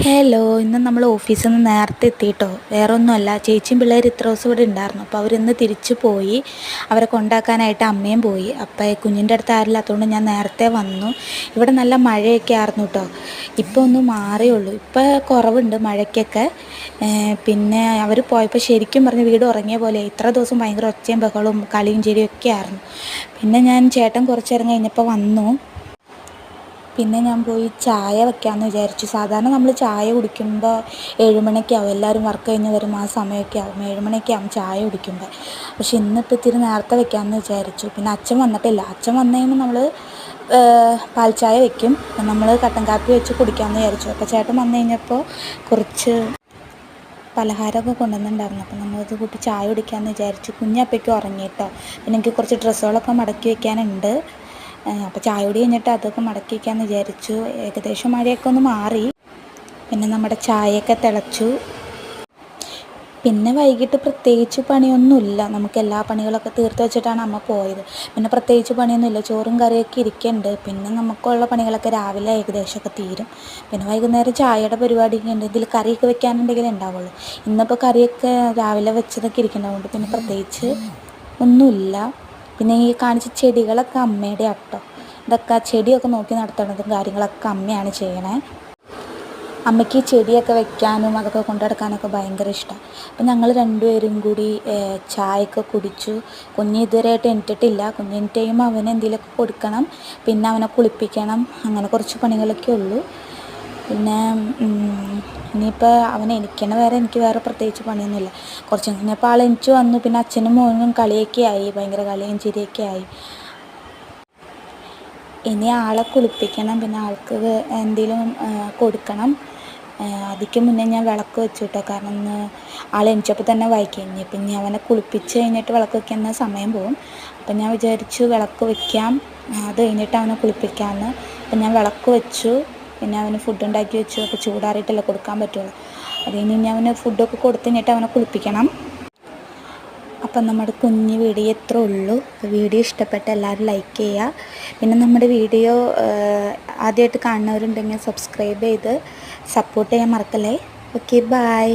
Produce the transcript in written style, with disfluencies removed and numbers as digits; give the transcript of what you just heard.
Hello, ഇന്ന് നമ്മൾ ഓഫീസിൽ നിന്ന് നേരത്തെ എത്തിയിട്ടോ. വേറെ ഒന്നുമല്ല, ചേച്ചിയും പിള്ളേർ ഇത്ര ദിവസം ഇവിടെ ഉണ്ടായിരുന്നു. അപ്പോൾ അവരിന്ന് തിരിച്ചു പോയി. അവരെ കൊണ്ടാക്കാനായിട്ട് അമ്മയും പോയി. അപ്പോൾ കുഞ്ഞിൻ്റെ അടുത്ത് ആരില്ലാത്തതുകൊണ്ട് ഞാൻ നേരത്തെ വന്നു. ഇവിടെ നല്ല മഴയൊക്കെ ആയിരുന്നു കേട്ടോ. ഇപ്പോൾ ഒന്ന് മാറിയുള്ളൂ. ഇപ്പോൾ കുറവുണ്ട് മഴയ്ക്കൊക്കെ. പിന്നെ അവർ പോയപ്പോൾ ശരിക്കും പറഞ്ഞ് വീട് ഉറങ്ങിയ പോലെ. ഇത്ര ദിവസം ഭയങ്കര ഒച്ചയും ബഹളവും കളിയും ചിരിയും ഒക്കെ ആയിരുന്നു. പിന്നെ ഞാൻ ചേട്ടൻ കുറച്ച് നേരം കഴിഞ്ഞപ്പോൾ വന്നു. പിന്നെ ഞാൻ പോയി ചായ വെക്കാമെന്ന് വിചാരിച്ചു. സാധാരണ നമ്മൾ ചായ കുടിക്കുമ്പോൾ 7 മണിയൊക്കെ ആവും. എല്ലാവരും വർക്ക് കഴിഞ്ഞ് വരും ആ സമയമൊക്കെ ആവും. 7 മണിയൊക്കെ ആവും ചായ കുടിക്കുമ്പോൾ. പക്ഷെ ഇന്നിപ്പോൾ ഇത്തിരി നേരത്തെ വെക്കാമെന്ന് വിചാരിച്ചു. പിന്നെ അച്ഛൻ വന്നിട്ടില്ല. അച്ഛൻ വന്നു കഴിയുമ്പോൾ നമ്മൾ പാൽ ചായ വെക്കും. നമ്മൾ കട്ടൻ കാപ്പി വെച്ച് കുടിക്കാമെന്ന് വിചാരിച്ചു. അപ്പോൾ ചേട്ടൻ വന്നു കഴിഞ്ഞപ്പോൾ കുറച്ച് പലഹാരമൊക്കെ കൊണ്ടുവന്നിട്ടുണ്ടായിരുന്നു. അപ്പോൾ നമ്മളത് കൂട്ടി ചായ കുടിക്കാമെന്ന് വിചാരിച്ചു. കുഞ്ഞപ്പയ്ക്ക് ഉറങ്ങിയിട്ടോ. പിന്നെ എനിക്ക് കുറച്ച് ഡ്രസ്സുകളൊക്കെ മടക്കി വെക്കാനുണ്ട്. അപ്പോൾ ചായ കുടി കഴിഞ്ഞിട്ട് അതൊക്കെ മടക്കി വയ്ക്കാമെന്ന് വിചാരിച്ചു. ഏകദേശം മഴയൊക്കെ ഒന്ന് മാറി. പിന്നെ നമ്മുടെ ചായയൊക്കെ തിളച്ചു. പിന്നെ വൈകിട്ട് പ്രത്യേകിച്ച് പണിയൊന്നുമില്ല. നമുക്ക് എല്ലാ പണികളൊക്കെ തീർത്ത് വെച്ചിട്ടാണ് അമ്മ പോയത്. പിന്നെ പ്രത്യേകിച്ച് പണിയൊന്നുമില്ല. ചോറും കറിയൊക്കെ ഇരിക്കുന്നുണ്ട്. പിന്നെ നമുക്കുള്ള പണികളൊക്കെ രാവിലെ ഏകദേശമൊക്കെ തീരും. പിന്നെ വൈകുന്നേരം ചായയുടെ പരിപാടിയൊക്കെ ഉണ്ട്. ഇതിൽ കറിയൊക്കെ വെക്കാനുണ്ടെങ്കിലേ ഉണ്ടാവുള്ളൂ. ഇന്നിപ്പോൾ കറിയൊക്കെ രാവിലെ വെച്ചതൊക്കെ ഇരിക്കുന്നതുകൊണ്ട് പിന്നെ പ്രത്യേകിച്ച് ഒന്നുമില്ല. പിന്നെ ഈ കാണിച്ച ചെടികളൊക്കെ അമ്മയുടെ ആട്ടോ. ഇതൊക്കെ ചെടിയൊക്കെ നോക്കി നടത്തുന്നതും കാര്യങ്ങളൊക്കെ അമ്മയാണ് ചെയ്യണേ. അമ്മയ്ക്ക് ചെടിയൊക്കെ വെക്കാനും അതൊക്കെ കൊണ്ടു നടക്കാനൊക്കെ ഭയങ്കര ഇഷ്ടമാണ്. അപ്പം ഞങ്ങൾ രണ്ടുപേരും കൂടി ചായയൊക്കെ കുടിച്ചു. കുഞ്ഞ് ഇതുവരെയായിട്ട് എണീറ്റിട്ടില്ല. കുഞ്ഞ് എണീറ്റ് കഴിയുമ്പോൾ അവന് എന്തെങ്കിലുമൊക്കെ കൊടുക്കണം. പിന്നെ അവനെ കുളിപ്പിക്കണം. അങ്ങനെ കുറച്ച് പണികളൊക്കെ ഉള്ളൂ. പിന്നെ ഇനിയിപ്പോൾ അവൻ എണീക്കണ വരെ എനിക്ക് വേറെ പ്രത്യേകിച്ച് പണിയൊന്നുമില്ല. കുറച്ച് കഴിഞ്ഞപ്പോൾ ആൾ എണീറ്റ് വന്നു. പിന്നെ അച്ഛനും മോനും കളിയൊക്കെ ആയി. ഭയങ്കര കളിയും ചിരിയൊക്കെ ആയി. ഇനി ആളെ കുളിപ്പിക്കണം. പിന്നെ ആൾക്ക് എന്തെങ്കിലും കൊടുക്കണം. അതിക്ക് മുന്നേ ഞാൻ വിളക്ക് വെച്ചു കേട്ടോ. കാരണം ഇന്ന് ആൾ എണീച്ചപ്പോൾ തന്നെ വൈകി. പിന്നെ അവനെ കുളിപ്പിച്ച് കഴിഞ്ഞിട്ട് വിളക്ക് വയ്ക്കുന്ന സമയം പോകും. അപ്പം ഞാൻ വിചാരിച്ചു വിളക്ക് വയ്ക്കാം, അത് കഴിഞ്ഞിട്ട് അവനെ കുളിപ്പിക്കാമെന്ന്. അപ്പം ഞാൻ വിളക്ക് വെച്ചു. പിന്നെ അവന് ഫുഡ് ഉണ്ടാക്കി വെച്ചു. അപ്പോൾ ചൂടാറിയിട്ടല്ലേ കൊടുക്കാൻ പറ്റുള്ളൂ. അത് കഴിഞ്ഞ് അവന് ഫുഡൊക്കെ കൊടുത്ത് കഴിഞ്ഞിട്ട് അവനെ കുളിപ്പിക്കണം. അപ്പം നമ്മുടെ കുഞ്ഞ് വീഡിയോ ഇത്രേ ഉള്ളൂ. വീഡിയോ ഇഷ്ടപ്പെട്ട എല്ലാവരും ലൈക്ക് ചെയ്യുക. പിന്നെ നമ്മുടെ വീഡിയോ ആദ്യമായിട്ട് കാണുന്നവരുണ്ടെങ്കിൽ സബ്സ്ക്രൈബ് ചെയ്ത് സപ്പോർട്ട് ചെയ്യാൻ മറക്കല്ലേ. Okay, by.